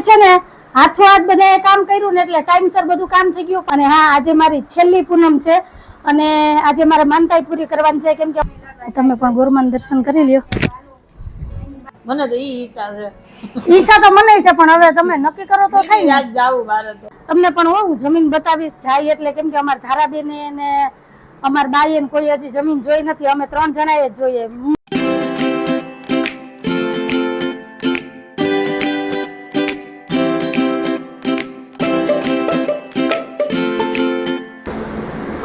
છે ને હાથો હાથ બધાએ કામ કર્યું ને એટલે ટાઈમસર બધું કામ થઈ ગયું. અને હા, આજે મારી છેલ્લી પૂનમ છે અને આજે મારે માનતાઈ પૂરી કરવાની છે. કેમ કે તમે પણ ગોરમાન દર્શન કરી લ્યો. મને તો ઈચ્છા છે. ઈચ્છા તો મને છે, પણ હવે તમે નક્કી કરો તો થાય ને. આજ જાવું મારે તો. તમને પણ હું જમીન બતાવીશ જાય એટલે. કેમ કે અમારા ધારાબેને ને અમારા બાઈએ કોઈ હજી જમીન જોઈ નથી. અમે 3 જણાએ જ જોઈએ.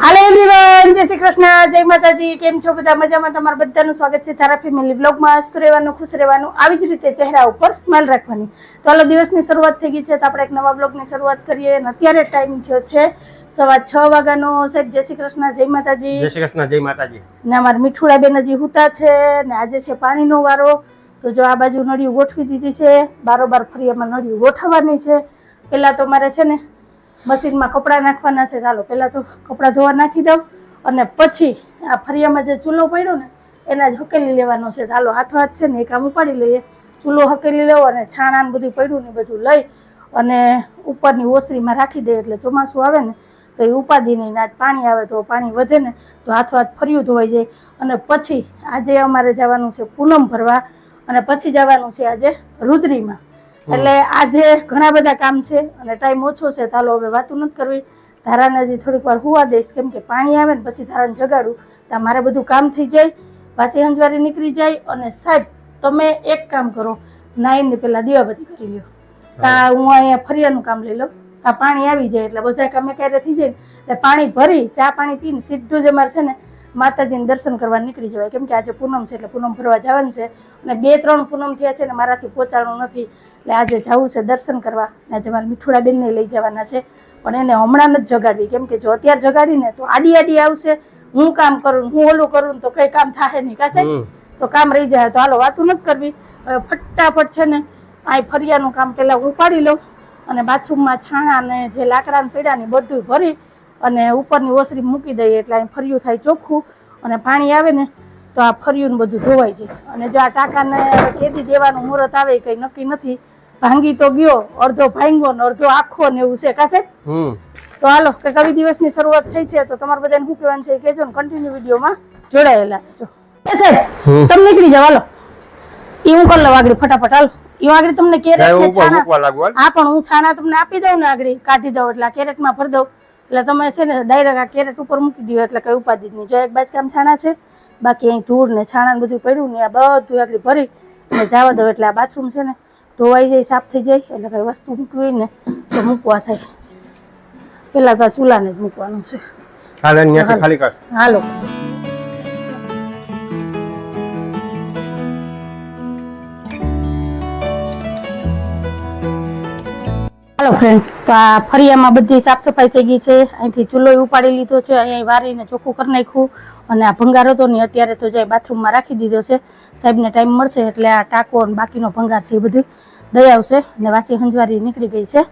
હાલો એવરીવન, જય શ્રી કૃષ્ણ, જય માતાજી. કેમ છો બધા? મજામાં? તમારા બધાનું સ્વાગત છે તારા ફેમિલી વ્લોગમાં. હસતું રહેવાનું, ખુશ રહેવાનું, આવી જ રીતે ચહેરા ઉપર સ્માઈલ રાખવાની. તો હાલો, દિવસની શરૂઆત થઈ ગઈ છે તો આપણે એક નવા વ્લોગની શરૂઆત કરીએ. અને અત્યારે ટાઈમ થયો છે 6:15 વાગ્યાનો. સાહેબ જય શ્રી કૃષ્ણ, જય માતાજી. જય શ્રી કૃષ્ણ, જય માતાજી. ને અમારા મીઠુડા બેન હજી હુતા છે ને આજે છે પાણીનો વારો. તો જો આ બાજુ નળિયું ગોઠવી દીધી છે, બારોબાર ફરિયામાં નળિયું ગોઠવવાની છે. પહેલા તો મારે છે ને મશીનમાં કપડાં નાખવાના છે. ચાલો પહેલાં તો કપડાં ધોવા નાખી દઉં અને પછી આ ફરિયામાં જે ચૂલો પડ્યો ને એના જ હકેલી લેવાનો છે. ચાલો હાથો હાથ છે ને એ કામ ઉપાડી લઈએ. ચૂલો હકેલી લેવો અને છાણાને બધું પડ્યું ને બધું લઈ અને ઉપરની ઓસરીમાં રાખી દઈએ. એટલે ચોમાસું આવે ને તો એ ઉપાડી નહીં. આજ પાણી આવે તો પાણી વધે ને તો હાથો હાથ ફરિયું ધોવાઈ જાય. અને પછી આજે અમારે જવાનું છે પૂનમ ભરવા અને પછી જવાનું છે આજે રુદ્રીમાં. એટલે આજે ઘણા બધા કામ છે અને ટાઈમ ઓછો છે. ચાલો હવે વાતું નથી કરવી. ધારાને હજી થોડીક વાર હુવા દઈશ. કેમ કે પાણી આવે ને પછી ધારાને જગાડું તો મારે બધું કામ થઈ જાય, પાછી હંજવારી નીકળી જાય. અને સાહેબ તમે એક કામ કરો, નાઈને પહેલા દીવાબત્તી કરી લ્યો. તા હું અહીંયા ફરિયાનું કામ લઈ લઉં. આ પાણી આવી જાય એટલે બધા કામે ક્યારે થઈ જાય ને એટલે પાણી ભરી ચા પાણી પીને સીધું જ અમારે છે ને માતાજીને દર્શન કરવા નીકળી જવાય. કેમ કે આજે પૂનમ છે એટલે પૂનમ ભરવા જવાનું છે. અને 2-3 પૂનમ થયા છે ને મારાથી પહોંચાડવું નથી એટલે આજે જવું છે દર્શન કરવા. આજે મારા મીઠુડા બેનને લઈ જવાના છે, પણ એને હમણાં નથી જગાડવી. કેમ કે જો અત્યારે જગાડીને તો આડી આડી આવશે. હું કામ કરું, હું ઓલું કરું તો કઈ કામ થાય નહીં કાશે તો કામ રહી જાય. તો હાલો વાતું નથી કરવી, ફટાફટ છે ને આ ફરિયાનું કામ પહેલા ઉપાડી લઉં અને બાથરૂમમાં છાણા ને જે લાકડાને પીડા ને બધું ભરી અને ઉપરની ઓસરી મૂકી દઈએ. એટલે અહીં ફરિયું થાય ચોખ્ખું અને પાણી આવે ને તો આ ફરિયું બધું ધોવાઈ જાય. અને જો આ ટાંકાને કેદી દેવાનું મુહૂર્ત આવે કઈ નક્કી નથી. ભાંગી તો ગયો, અડધો ભાંગ્યો ને અડધો આખો ને એવું છે કાસે. તો હાલો કે કવિ દિવસની શરૂઆત થઈ છે તો તમારે બધાને શું કહેવાનું છે કહેજો ને કન્ટિન્યુ વિડીયોમાં જોડાયેલા છો. સાહેબ તમે નીકળી જાવ. હાલો એ હું કરી લઉં આગળ ફટાફટ. હાલો એ આગળ તમને કેરેટ છાણા, હા પણ હું છાણા તમને આપી દઉં ને આગળ કાઢી દઉં એટલે કેરેટમાં ભરી દઉં. એટલે તમે છે ને ડાયરેક્ટ આ કેરેટ ઉપર મૂકી દો એટલે કઈ ઉપાધિ જ નહીં. જો એક બાજકામ છાણા છે, બાકી અહીં ધૂળ ને છાણા બધું પડ્યું ને આ બધું આગળ ભરી અને જવા દઉં. એટલે આ બાથરૂમ છે ને ધોવાઈ જાય, સાફ થઈ જાય. એટલે કઈ વસ્તુ મૂકવી હોય ને તો મૂકવા થાય. પેલા તો આ ચૂલાને જ મૂકવાનું છે. હાલો હાલો ફ્રેન્ડ, તો આ ફરિયામાં બધી સાફ સફાઈ થઈ ગઈ છે. અહીંથી ચૂલો ઉપાડી લીધો છે, અહીંયા વારીને ચોખ્ખું કરી નાખ્યું. અને આ ભંગાર હતો ને અત્યારે તો જાય બાથરૂમમાં રાખી દીધો છે. સાહેબને ટાઈમ મળશે એટલે આ ટાંકો અને બાકીનો ભંગાર છે એ બધું દઈ આવશે. અને વાસી હંજવારી નીકળી ગઈ છે.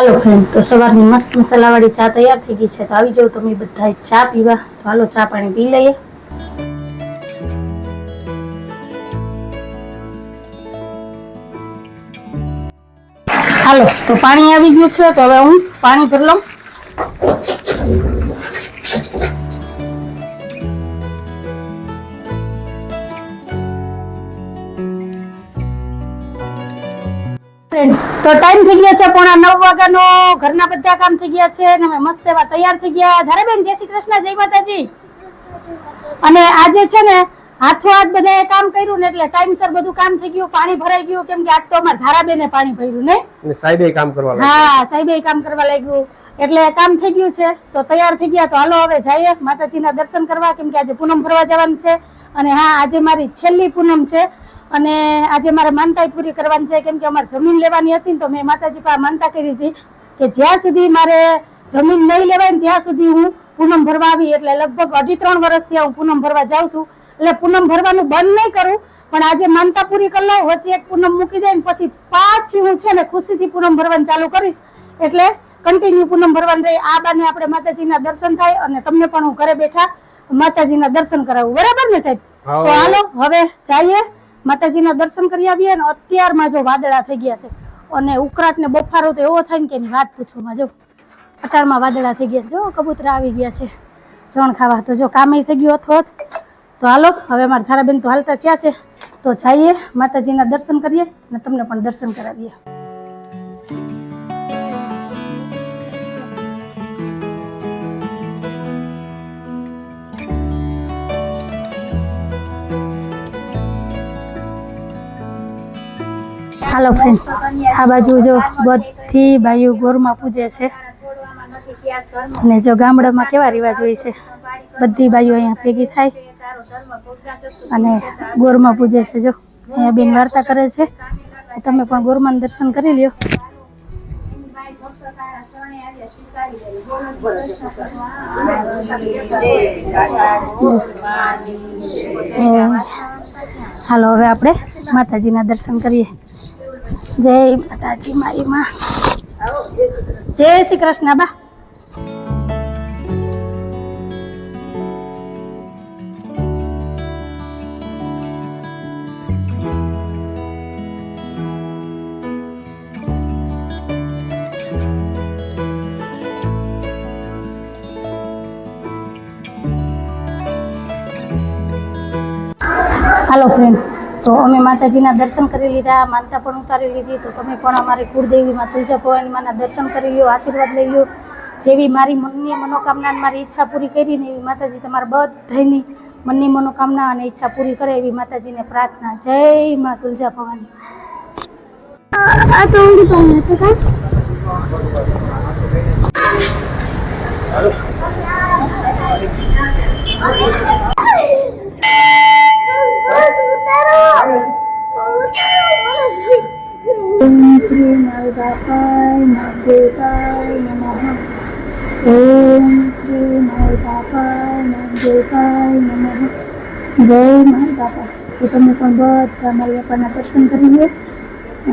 હાલો ફ્રેન્ડ, તો સવારની મસ્ત મસાલાવાળી ચા તૈયાર થઈ ગઈ છે. તો આવી જાવ તમે બધા ચા પીવા. તો હાલો ચા પાણી પી લઈએ. હાલો તો પાણી આવી ગયું છે તો હવે હું પાણી ભરી લઉં. તો ટાઈમ થઈ ગયા છે 8:45 વાગ્યાનો. ઘરના બધા કામ થઈ ગયા છે અને અમે મસ્ત એવા તૈયાર થઈ ગયા. ધારાબેન જય શ્રી કૃષ્ણ, જય માતાજી. અને આજે છે ને હાથો હાથ બધાએ કામ કર્યું ને એટલે ટાઈમસર બધું કામ થઈ ગયું, પાણી ભરાઈ ગયું. કેમ કે આજ તો અમારા ધારાબેને પાણી ભર્યું ને સાહેબે કામ કરવા લાગ્યું. હા સાહેબે કામ કરવા લાગ્યું એટલે કામ થઈ ગયું છે. તો તૈયાર થઈ ગયા. તો હાલો હવે જઈએ માતાજીના દર્શન કરવા. કેમ કે આજે પૂનમ ભરવા જવાનું છે. અને હા, આજે મારી છેલ્લી પૂનમ છે અને આજે મારે માનતાઈ પૂરી કરવાની છે. કેમ કે અમારે જમીન લેવાની હતી ને તો મેં માતાજી પાસે માનતા કરી હતી કે જ્યાં સુધી મારે જમીન નહીં લેવાય ને ત્યાં સુધી હું પૂનમ ભરવા આવી. એટલે લગભગ 2.5-3 વર્ષથી હું પૂનમ ભરવા જાઉં છું. એટલે પૂનમ ભરવાનું બંધ નહીં કરું, પણ આજે માનતા પૂરી કરી લઉં, વચ્ચે એક પૂનમ મૂકી દઈ ને પછી પાછી હું છે ને ખુશીથી પૂનમ ભરવાનું ચાલુ કરીશ. એટલે કન્ટિન્યુ પૂનમ ભરવાનું રહી. આ બાને આપણે માતાજીના દર્શન થાય અને તમને પણ હું ઘરે બેઠા માતાજીના દર્શન કરાવું. બરાબર ને સાહેબ? તો હાલો હવે જઈએ માતાજીના દર્શન કરી આવીએ. અને અત્યારમાં જો વાદળા થઈ ગયા છે અને ઉકળાટ ને બફારો તો એવો થાય ને કે એની વાત પૂછવામાં. જો અટારમાં વાદળા થઈ ગયા, જો કબૂતરા આવી ગયા છે ચણ ખાવા. તો જો કામે થઈ ગયું અથોત. તો હાલો હવે મારા ધારાબેન તો હાલતા થયા છે, તો જઈએ માતાજીના દર્શન કરીએ અને તમને પણ દર્શન કરાવીએ. હાલો ફ્રેન્ડ, આ બાજુ જો બધી બાઈઓ ગોરમાં પૂજે છે. અને જો ગામડામાં કેવા રિવાજ હોય છે, બધી બાઈઓ અહીંયા ભેગી થાય અને ગોરમાં પૂજે છે. જો અહીંયા બેન વાર્તા કરે છે, તમે પણ ગોરમાં દર્શન કરી લ્યો. હાલો હવે આપણે માતાજીના દર્શન કરીએ. જય માતાજી મારી માં. જય શ્રી કૃષ્ણ બા. હાલો ફ્રેન્ડ, તો અમે માતાજીના દર્શન કરી લીધા, માનતા પણ ઉતારી લીધી. તો તમે પણ અમારી કુળદેવીમાં તુલજા ભવાની માના દર્શન કરી લ્યો, આશીર્વાદ લઈ લ્યો. જેવી મારી મનની મનોકામના મારી ઈચ્છા પૂરી કરીને એવી માતાજી તમારા બધાની મનની મનોકામના અને ઈચ્છા પૂરી કરે એવી માતાજીને પ્રાર્થના. જય માં તુલજા ભવાની. ઓમ શ્રી માલધાપાય નાગદેવતાય નમઃ. ઓમ શ્રી માલધાપાય નાગદેવતાય નમઃ. જય માલધાપા. તો તમે પણ બધા મારી બાપાના દર્શન કરી લો,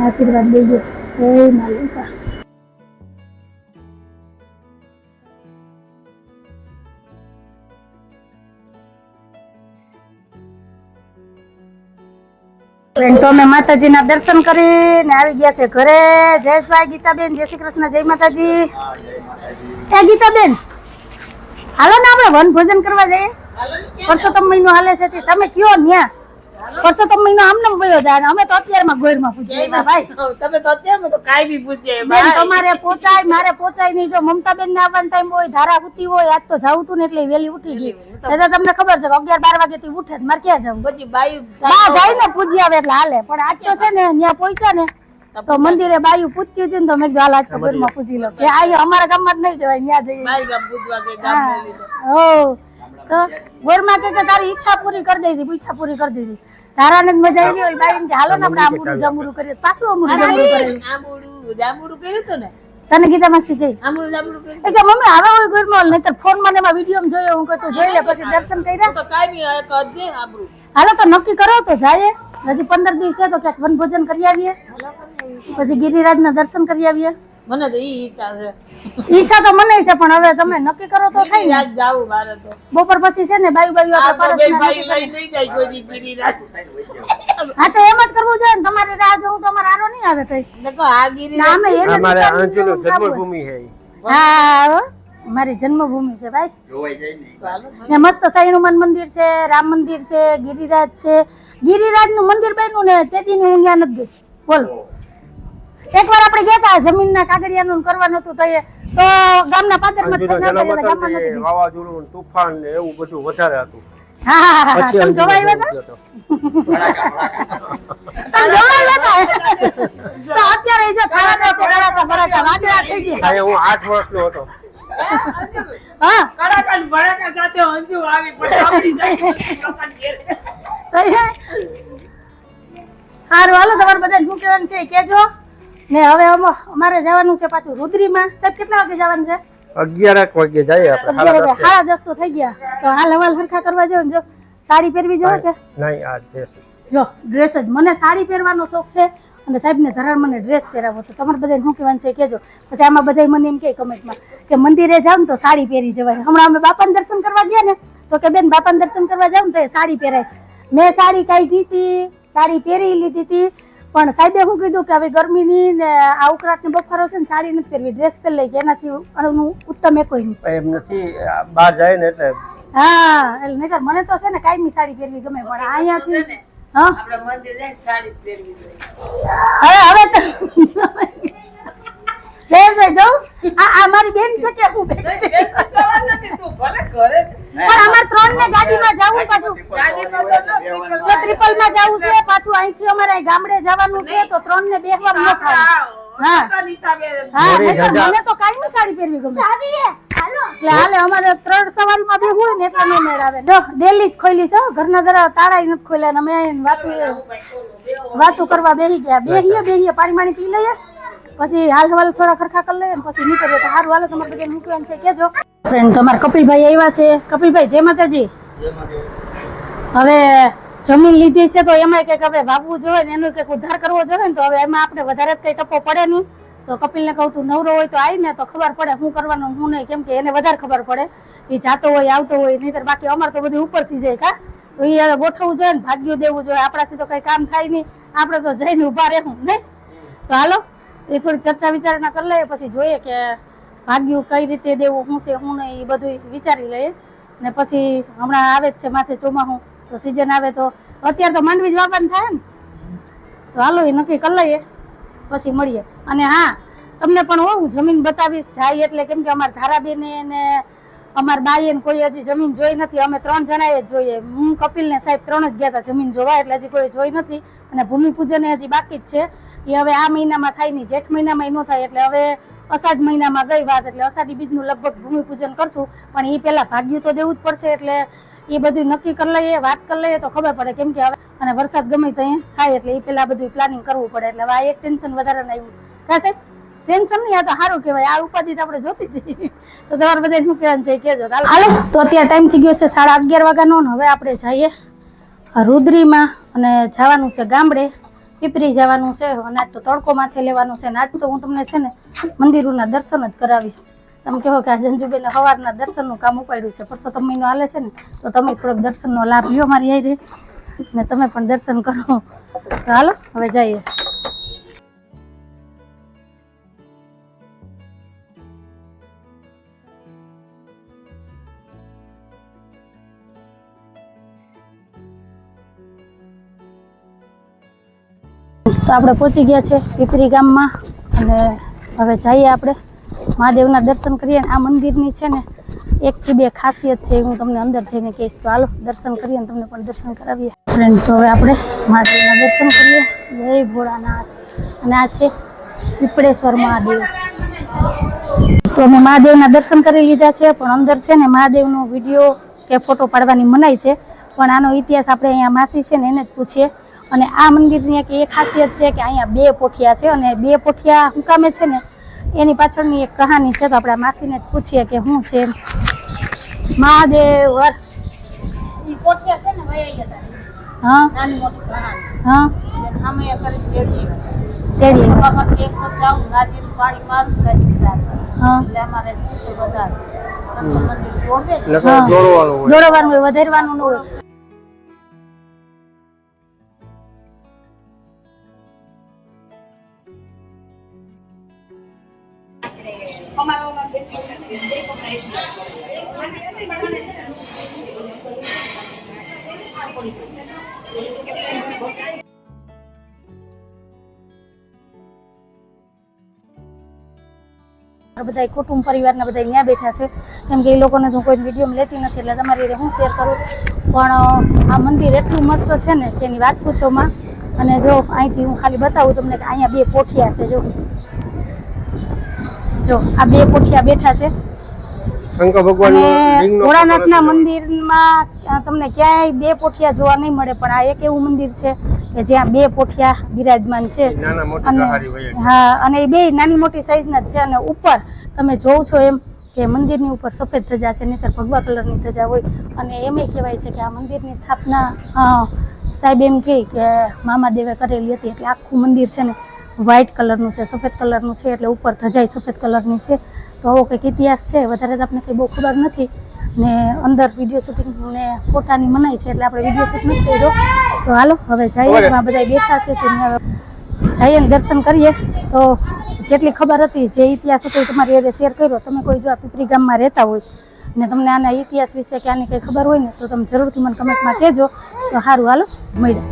આશીર્વાદ લઈ લો. જય માલધાપા. તો અમે માતાજીના દર્શન કરીને આવી ગયા છે ઘરે. જયેશભાઈ, ગીતાબેન, જય શ્રી કૃષ્ણ, જય માતાજી. એ ગીતાબેન, હાલો ને આપણે વન ભોજન કરવા જઈએ. પરસોત્તમ મહિનો હાલે છે, તમે કયો ન્યા પરસોત્તમ મહિનો આમને વયો જાય. અમે તો અત્યારમાં ગોળમાં પૂછીએ ભાઈ. તમે તો અત્યારે તો કાઈ બી પૂછે બેન, તમારે પહોંચાય મારે પહોંચાય નહીં. જો મમતાબેન ને આવવાનો ટાઈમ હોય, ધારા ઉતી હોય, આજ તો જાવું તું ને એટલે વેલી ઉઠી ગઈ. એટલે તમને ખબર છે કે 11-12 વાગે થી ઉઠે, મારે ક્યાં જવું? પછી બાયું બા જાય ને પૂજી આવે એટલે હાલે. પણ આજ તો છે ને ત્યાં પહોંચ્યા ને તો મંદિરે બાયું પૂછ્યું હતું ને તો મેં કીધું હાલ આજ તો ઘરમાં પૂજી લો. કે આ અમારા ગામમાં જ નહીં જવાય, ત્યાં જઈએ. મારી ગામ પૂજવા કે ગામ લઈ લીધો. હો તો ગોરમાં કે તારી ઈચ્છા પૂરી કરી દીધી, ઈચ્છા પૂરી કરી દીધી. તારાને જ મજા આવી હોય બાઈ કે હાલો ને આપણે આંબુડું જાંબુડું કરીએ. પાછું આંબુડું જાંબુડું કરીએ. જાંબુડું કર્યું હતું ને તને ગીતા માસી કહી આંબુડું જાંબુડું કર્યું કે મમ્મી આવે હોય ગોરમાં, નહીતર ફોન માં એમાં વિડીયો જોયો. હું કહું જોઈ લે, પછી દર્શન કર્યા. તો કાઈ બી એક અજે આંબુડું. હાલો તો નક્કી કરો તો જાય. હજી 15 દિવસ છે તો ક્યાંક વન ભોજન કરી આવીએ, પછી ગિરિરાજ ના દર્શન કરી આવીએ. મને તો ઈ ઈચ્છા છે. ઈચ્છા તો મને છે, પણ હવે તમે નક્કી કરો તો થાય ને. આજ જાવું મારે તો. બપોર પછી છે ને બાયું આ તો બે આપણે ભાઈ લઈ નહીં જાય કોઈ ગિરિરાજ. હા તો એમ જ કરવું જોઈએ ને. તમારે રાહ જોવું તો અમારે આરો નહીં આવે કઈ. દેખો આ ગિરિરાજ અમે એને हमारे વિચારવું आंचल જોઈએ. जन्मभूमि है ये। હા હો, મારી જન્મભૂમિ છે ભાઈ. ને મસ્ત સાઈ હનુમાન મંદિર છે, રામ મંદિર છે, ગિરિરાજ છે. ગિરિરાજ નું મંદિર બન્યું ને તેથી હું ત્યાં નથી ગઈ. બોલો, એકવાર આપણે ગયા હતા જમીનના કાગળિયાનું કરવાનું હતું તો ગામના પાદરમાં જ આંચલ ગામમાં જન્મ નથી ગઈ. વાવાઝોડું ને તોફાન ને એવું બધું વધારે હતું. હા હા હા, પછી તમે જોવા આવ્યા હતા? તમે જોવા આવ્યા હતા? તો અત્યારે જો ખાવાના છે બરાકા વાદળા થઈ ગયા. અહીંયા હું 8 વર્ષનો હતો. હા કડાકા ને ભડાકા સાથે અંજુ આવી પણ આપણી જાય. તો એ હારું હાલો, તમારે બધાને શું કહેવાનું છે એ કહેજો. ને હવે અમારે જવાનું છે પાછું રુદ્રીમાં. સાહેબ કેટલા વાગે જવાનું છે? 11 વાગે જઈએ આપણે. 11 વાગે. 10:30 તો થઈ ગયા. તો હાલ હવાલ હરખા કરવા જાવ. જો સાડી પહેરવી જોઈએ કે નહીં આ ડ્રેસ જો ડ્રેસ જ. મને સાડી પહેરવાનો શોખ છે અને સાહેબને ધરાર મને ડ્રેસ પહેરાવો. તો તમારે બધાને શું કહેવાનું છે કહેજો. પછી આમાં બધા મને એમ કહે કમેન્ટમાં કે મંદિરે જાવ ને તો સાડી પહેરી જવાય. હમણાં અમે બાપાને દર્શન કરવા ગયા ને તો કે બેન બાપાને દર્શન કરવા જાવ ને તો એ સાડી પહેરાય. મેં સાડી કાઢી હતી, સાડી પહેરી લીધી હતી, પણ સાહેબે શું કીધું કે હવે ગરમીની ને આ ઉકળાટને બફારો છે ને સાડી નથી પહેરવી, ડ્રેસ પહેરી લઈ. કે એનાથી ઉત્તમ એ કોઈ નહીં. એમ નથી બહાર જાય ને એટલે હા એટલે નહીતર મને તો છે ને કાયમી સાડી પહેરવી ગમે, પણ અહીંયાથી હા આપણે મંદિર જઈને સાડી પહેરવી જોઈએ. હવે તો જય જાઉં. આ મારી બેન છે કે હું બેન? સવાલ નથી, તું ભલે ઘરે પણ અમાર 3 ને ગાડીમાં જાવું, પાછું જો ટ્રિપલમાં જાવું છે, પાછું અહીંથી અમારે ગામડે જવાનું છે તો 3 ને બેહવા ન થાય. હા હા નહીંતર મને તો કાયમી સાડી પહેરવી ગમે. એટલે હાલે અમારે 3 સવારમાં બેહવું હોય ને એટલે ન મેળ આવે. જો ડેલી જ ખોલી છે ઘરના દરા તાળાય નથી ખોલ્યા ને અમે વાતું કરવા બેહી ગયા. બેહીએ પાણી પી લઈએ પછી હાલ હવાલ થોડા ખરખા કરી લઈએ પછી નીકળીએ. તો સારું હાલો તમારે બધા મૂકવાનું છે કેજો. ફ્રેન્ડ તમારા કપિલભાઈ આવ્યા છે. કપિલભાઈ જય માતાજી. હવે જમીન લીધી છે તો એમાં કંઈક હવે વાવવું જોઈએ ને એનો કંઈક ઉદ્ધાર કરવો જોઈએ ને તો હવે એમાં આપણે વધારે જ કંઈ ટપ્પો પડે નહીં. તો કપિલને કહું તું નવરો હોય તો આવી ને તો ખબર પડે શું કરવાનું શું નહીં, કેમ કે એને વધારે ખબર પડે. એ જાતો હોય આવતો હોય, નહીંતર બાકી અમારે તો બધું ઉપરથી જાય કા. તો એ હવે ગોઠવવું જોઈએ ને ભાગ્યું દેવું જોઈએ. આપણાથી તો કંઈ કામ થાય નહીં, આપણે તો જઈને ઊભા રહેવું નહીં. તો હાલો એ થોડી ચર્ચા વિચારણા કરી લઈએ પછી જોઈએ કે ભાગ્યું કઈ રીતે દેવું, શું છે શું નહીં, એ બધું વિચારી લઈએ. ને પછી હમણાં આવે જ છે માથે ચોમાસું તો સિઝન આવે તો અત્યારે તો માંડવી જ વાવવાનું થાય ને. તો હાલો એ નક્કી કરી લઈએ પછી મળીએ. અને હા તમને પણ હું જમીન બતાવીશ જાય એટલે, કેમ કે અમારા ધારાબેને ને અમારા બાઈએ કોઈ હજી જમીન જોઈ નથી. અમે 3 જણાએ જ જોઈએ. હું કપિલ ને સાહેબ 3 જ ગયા હતા જમીન જોવા, એટલે હજી કોઈ જોઈ નથી. અને ભૂમિપૂજન હજી બાકી જ છે. એ હવે આ મહિનામાં થાય નહીં, જેઠ મહિનામાં ન થાય. એટલે હવે અષાઢ મહિનામાં ગઈ વાત, એટલે અષાઢી બીજનું લગભગ ભૂમિપૂજન કરશું. પણ એ પહેલા ભાગ્યું તો દેવું જ પડશે. એટલે એ બધું નક્કી કરી લઈએ, વાત કરી લઈએ તો ખબર પડે. કેમ કે હવે અને વરસાદ ગમે તો અહીંયા થાય એટલે એ પહેલા બધું પ્લાનિંગ કરવું પડે. એટલે હવે આ એક ટેન્શન વધારે આવ્યું કા સાહેબ? ટેન્શન નહીં, આ તો સારું કહેવાય. આ ઉપાધિ તો આપણે જોતી હતી. તો તમારે બધા શું કહેવાનું છે કહેજો. હાલો તો અત્યારે ટાઈમ થઈ ગયો છે 11:30 વાગ્યાનો. હવે આપણે જઈએ રુદ્રીમાં અને જવાનું છે ગામડે. પીપરી જવાનું છે અને આજ તો તડકો માથે લેવાનું છે. ને આજ તો હું તમને છે ને મંદિરોના દર્શન જ કરાવીશ. તમે કહો કે આ જંજુબેને સવારના દર્શનનું કામ ઉપાડ્યું છે, પરસોત્તમ મહિનો હાલે છે ને તો તમે થોડોક દર્શનનો લાભ લ્યો મારી હારે ને તમે પણ દર્શન કરો. તો હાલો હવે જઈએ. તો આપણે પહોંચી ગયા છે પીપરી ગામમાં અને હવે જઈએ આપણે મહાદેવના દર્શન કરીએ. આ મંદિરની છે ને 1 થી 2 ખાસિયત છે, હું તમને અંદર જઈને કહીશ. તો હાલો દર્શન કરીએ અને તમને પણ દર્શન કરાવીએ. ફ્રેન્ડ તો હવે આપણે મહાદેવના દર્શન કરીએ. જય ભોળાનાથ. અને આ છે પીપળેશ્વર મહાદેવ. તો અમે મહાદેવના દર્શન કરી લીધા છે, પણ અંદર છે ને મહાદેવનો વિડીયો કે ફોટો પાડવાની મનાઈ છે. પણ આનો ઇતિહાસ આપણે અહીંયા માસી છે ને એને જ પૂછીએ. અને આ મંદિરની એક એ ખાસિયત છે કે અહીંયા 2 પોઠિયા છે. અને 2 પોઠિયા શું કામે છે ને એની પાછળની એક કહાની છે. તો આપણે માસીને જ પૂછીએ કે શું છે. મહાદેવ ઈ કોઠિયા છે ને વયા ગયા હતા. હા નાની મોટી ઘરાણી. હા અમે કરી તેડી તેડી બાપા એક શબ્દ આવું નાદીનું પાણી મારું કાઢી દીધા. હા એટલે અમારે બધા શંકર મંદિર જોડે એટલે હા. દોડવાનું હોય. દોડવાનું હોય, વધારવાનું ન હોય. બધા કુટુંબ પરિવારના બધા ત્યાં બેઠા છે. કેમ કે એ લોકોને તો કોઈ વિડીયો લેતી નથી એટલે તમારી હું શેર કરું. પણ આ મંદિર એટલું મસ્ત છે ને કે એની વાત પૂછોમાં. અને જો અહીંથી હું ખાલી બતાવું તમને કે અહીંયા 2 પોઠિયા છે. જો આ 2 પોઠિયા બેઠા છે શંકર ભગવાન અને ભોળાનાથના મંદિરમાં તમને ક્યાંય બે પોઠિયા જોવા નહીં મળે, પણ આ એક એવું મંદિર છે કે જ્યાં બે પોઠિયા બિરાજમાન છે. નાના મોટી અને કહારી હોય. હા, અને એ બે નાની મોટી સાઈઝના જ છે. અને ઉપર તમે જોવ છો એમ કે મંદિરની ઉપર સફેદ ધજા છે, નહીંતર ભગવા કલરની ધજા હોય. અને એમ કહેવાય છે કે આ મંદિરની સ્થાપના સાહેબ એમ કહે કે મામાદેવે કરેલી હતી, એટલે આખું મંદિર છે ને વ્હાઇટ કલરનું છે, સફેદ કલરનું છે, એટલે ઉપર ધજાઈ સફેદ કલરની છે. તો આવો કંઈક ઇતિહાસ છે, વધારે તો આપણે કંઈ બહુ ખબર નથી. ને અંદર વિડીયો શૂટિંગ ને ફોટાની મનાઈ છે, એટલે આપણે વિડીયો શૂટ નથી કર્યો. તો હાલો હવે જઈએ, એમાં બધા બેઠા છે તો જઈએ ને દર્શન કરીએ. તો જેટલી ખબર હતી, જે ઇતિહાસ હતો એ તમારી સાથે શેર કર્યો. તમે કોઈ જો આ પીપરી ગામમાં રહેતા હોય ને તમને આના ઇતિહાસ વિશે કે આની કંઈ ખબર હોય ને તો તમે જરૂરથી મને કમેન્ટમાં કહેજો. તો સારું, હાલો મળીએ.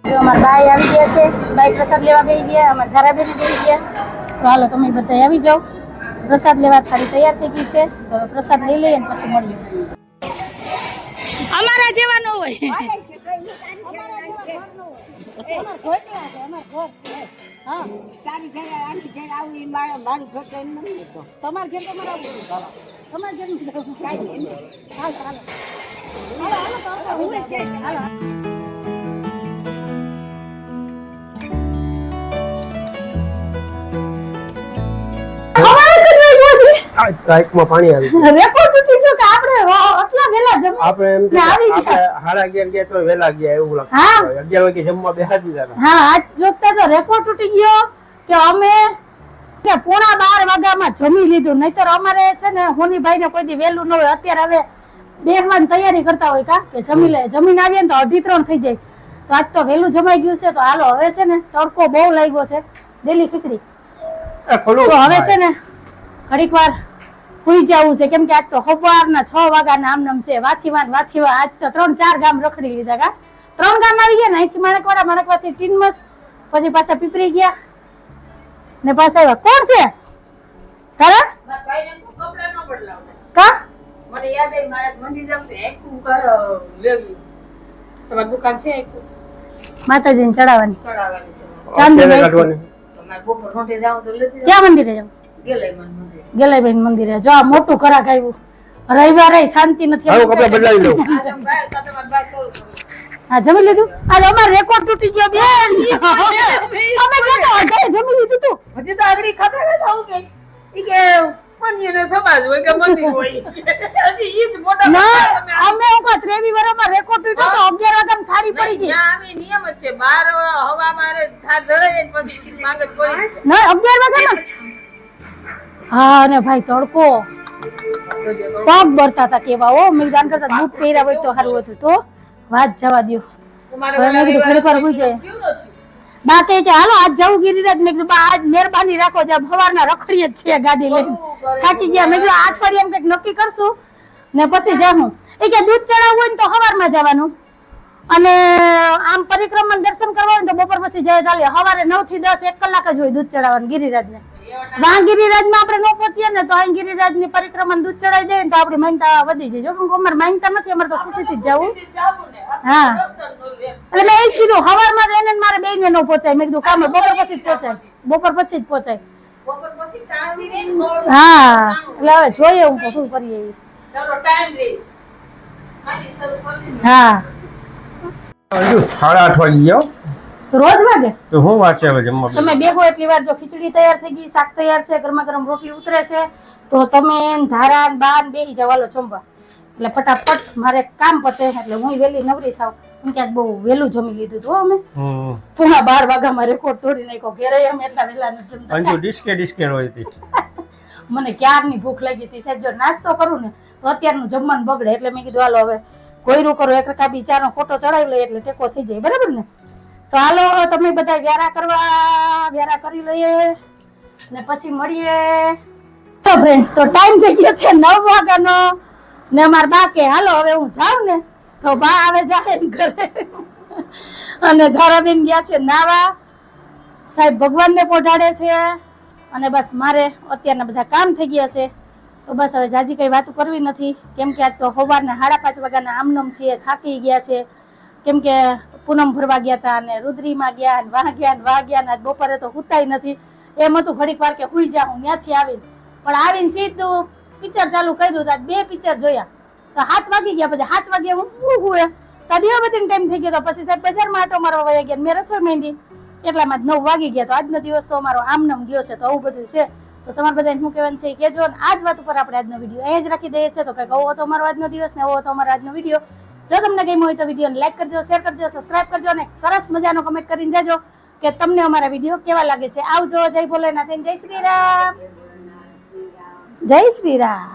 જો અમારા બાઈ આવી ગયા છે, બાઈ પ્રસાદ લેવા બેસી ગયા, અમારા ધારાબેન બેસી ગયા. તો હાલો તમે બધા આવી જાઓ, પ્રસાદ લેવા થાળી તૈયાર થઈ ગઈ છે. તો પ્રસાદ લઈ લઈએ ને પછી મળીએ. અમારા જેવા ન હોય, તમારે ઘેર કાંઈકમાં પાણી આવી ગયું. રેકોર્ડ તૂટી ગયો કે આપણે આટલા વેલા જમી આપણે એમ કે આવી આપણે 11:30 ગયા તો વહેલા ગયા એવું લાગે. હા. 11 વાગે જમવા બેસી દીધા હતા. હા, આજ જોતા તો રેકોર્ડ તૂટી ગયો કે અમે કે 11:30 વાગ્યામાં જમી લીધું. નહીતર અમારે છે ને હોનીભાઈ ને કોઈ દી વહેલું ન હોય. અત્યારે હવે બેસવાની તૈયારી કરતા હોય કા કે જમી લે, જમીને આવીએ ને તો 2:30 થઈ જાય. તો આજ તો વહેલું જમાઈ ગયું છે. તો હાલો હવે છે ને તડકો બહુ લાગ્યો છે, ડેલી ખીકડી. તો હવે છે ને ઘડીક વાર સુઈ જવું છે, કેમ કે આજ તો સવારના 6 વાગ્યાના આમનામ છે. વાથીવાન આજ તો 3-4 ગામ રખડી લીધા કા. 3 ગામ આવી ગયા ને, અહીંથી માણકવાડા, માણકવાથી ટીનમસ, પછી પાછા પીપરી ગયા ને પાછા આવ્યા. કોણ છે તારા કા? મને યાદ આવી મારા મંદિર જાવ તો એકું કર લેવી. તમારી દુકાન છે એકું માતાજીને ચડાવવાની ચડાવવાની છે. ચાંદી કાઢવાની. તમારે બપોર રોટે જાવ તો લસી ક્યાં મંદિરે જાવ? ગેલાઈમાં મંદિર. ગેલાઈબેન મંદિરે. જો આ મોટું ઘરાક આવ્યું. રવિવારે શાંતિ નથી. હાલો કપડા બદલાવી લઉં. આ તમે ગાય તો તમારે બાય સોલ કરો. હા, જમી લીધું. આજે અમારો રેકોર્ડ તૂટી ગયો બેન. અમે કેતો અડધે જમી લીધું તું. હજી તો આગળ ખબર નથી આવું કે ઈ કે પન્નીનો સમાજ હોય કે મંદિર હોય. હજી ઈ જ મોટા ના, અમે ઉકા 23 વર્ષમાં રેકોર્ડ તૂટ્યો તો 11 વાગ્યામાં થાળી પડી ગઈ. ના અમે નિયમ જ છે 12 હવા મારે થાર ધરાય ને પછી માંગ જ પડી છે. ના, 11 વાગ્યામાં. હા, અને ભાઈ તડકો પગ બળતા હતા કેવા. ઓ મેં જાણ કરતા બૂટ પહેર્યા હોય તો સારું હતું. તો વાત જવા દો. તમારે હવે મેં કીધું ઘડીક વાર સુઈ જાય. કેવું નથી બા કહે કે હાલો આજ જવું ગિરિરાજ. મેં કીધું બા આજ મહેરબાની રાખો, જેમ સવારના રખડીએ જ છીએ ગાડી લઈને. થાકી ગયા. મેં કીધું અઠવાડિયે એમ કંઈક નક્કી કરશું ને પછી જાઉં. એ કે દૂધ ચડાવવું હોય ને તો સવારમાં જવાનું, અને આમ પરિક્રમા દર્શન કરવા હોય તો બપોર પછી જાય ચાલે. સવારે 9 થી 10 1 કલાક જ હોય દૂધ ચડાવવાનું ગિરિરાજને. વાં ગિરિરાજમાં આપણે ન પહોંચીએ ને તો અહીં ગિરિરાજની પરિક્રમા દૂધ ચડાવી દઈએ ને તો આપણી માનતા વધી જાય. જો કે અમારે માનતા નથી, અમારે તો ખુશીથી જ જવું. હા, એટલે મેં એ જ કીધું સવારમાં એને મારે બેયને ન પહોંચાય. મેં કીધું કામ બપોર પછી જ પહોંચાય, બપોર પછી જ પહોંચાય. બપોર પછી ટાળી રે ને હા, એટલે હવે જોઈએ હું શું કરીએ ઈ. ચાલો ટાઈમ રે મારી શરૂ કરી. હા, હજુ 8:30 વાગી ગયો. રોજ વાગે તો હું વાત છે હવે જમવા તમે બેહો એટલી વાર. જો ખીચડી તૈયાર થઈ ગઈ, શાક તૈયાર છે, ગરમા ગરમ રોટલી ઉતરે છે, તો તમે ધારા બાન બેહી જાવ હાલો જમવા. એટલે ફટાફટ મારે કામ પતે એટલે હું વહેલી નવરી થાવ. કેમ કે બહુ વહેલું જમી લીધું હતું અમે. 12 વાગ્યામાં રેકોર્ડ તોડી નાખ્યો. ઘેરે અમે એટલા વહેલા નથી જમતા. અંજુ ડિસ્કે હોય હતી. મને ક્યારની ભૂખ લાગી હતી સાહેબ. જો નાસ્તો કરું ને તો અત્યારનું જમવાનું બગડે. એટલે મેં કીધું હાલો હવે કોયરું કરો, એક રકાબી ચાનો ફોટો ચડાવી લઈએ એટલે ટેકો થઈ જાય. બરાબર ને? તો હાલો તમે બધા વ્યારા કરી લઈએ ને પછી મળીએ. તો ફ્રેન્ડ, તો ટાઈમ થઈ ગયો છે 9 વાગ્યાનો ને અમારા બા કે હાલો હવે હું જાઉં ને તો બા આવે જાય ઘરે. અને ધારાબેન ગયા છે નાવા. સાહેબ ભગવાનને પોઢાડે છે. અને બસ મારે અત્યારના બધા કામ થઈ ગયા છે. તો બસ હવે જાજી કઈ વાતો કરવી નથી, કેમ કે આજ તો સવારના 5:30 વાગ્યાના આમનમ છીએ, થાકી ગયા છે. કેમ કે પૂનમ ભરવા ગયા હતા અને રુદ્રીમાં ગયા ને વાહ ગયા ને વાહ ગયા ને આજ બપોરે તો હુતાય નથી. એમ હતું ઘડીક વાર કે હુઈ જાઉં ત્યાંથી આવીને, પણ આવીને સીધું પિક્ચર ચાલુ કર્યું. આજ 2 પિક્ચર જોયા તો 7 વાગી ગયા. પછી 7 વાગે હું તો દીવાબત્તીનો ટાઈમ થઈ ગયો. તો પછી સાહેબ બજારમાં આટો મારવા વયા ગયા. મેં રસોઈ માંડી એટલામાં 9 વાગી ગયા. તો આજનો દિવસ તો અમારો આમનામ ગયો છે. તો આવું બધું છે. તો તમારે બધાને શું કહેવાનું છે કહેજો. અને આ જ વાત ઉપર આપણે આજનો વિડીયો અહીંયા જ રાખી દઈએ છીએ. તો કંઈક આવો હતો અમારો આજનો દિવસ ને આવો હતો અમારો આજનો વિડીયો. જો તમને ગમ્યો હોય તો વિડીયોને લાઈક કરજો, શેર કરજો, સબસ્ક્રાઇબ કરજો અને સરસ મજાનો કમેન્ટ કરીને જાજો કે તમને અમારા વિડીયો કેવા લાગે છે. આવજો. જય ભોલેનાથ, જય શ્રી રામ, જય શ્રી રામ.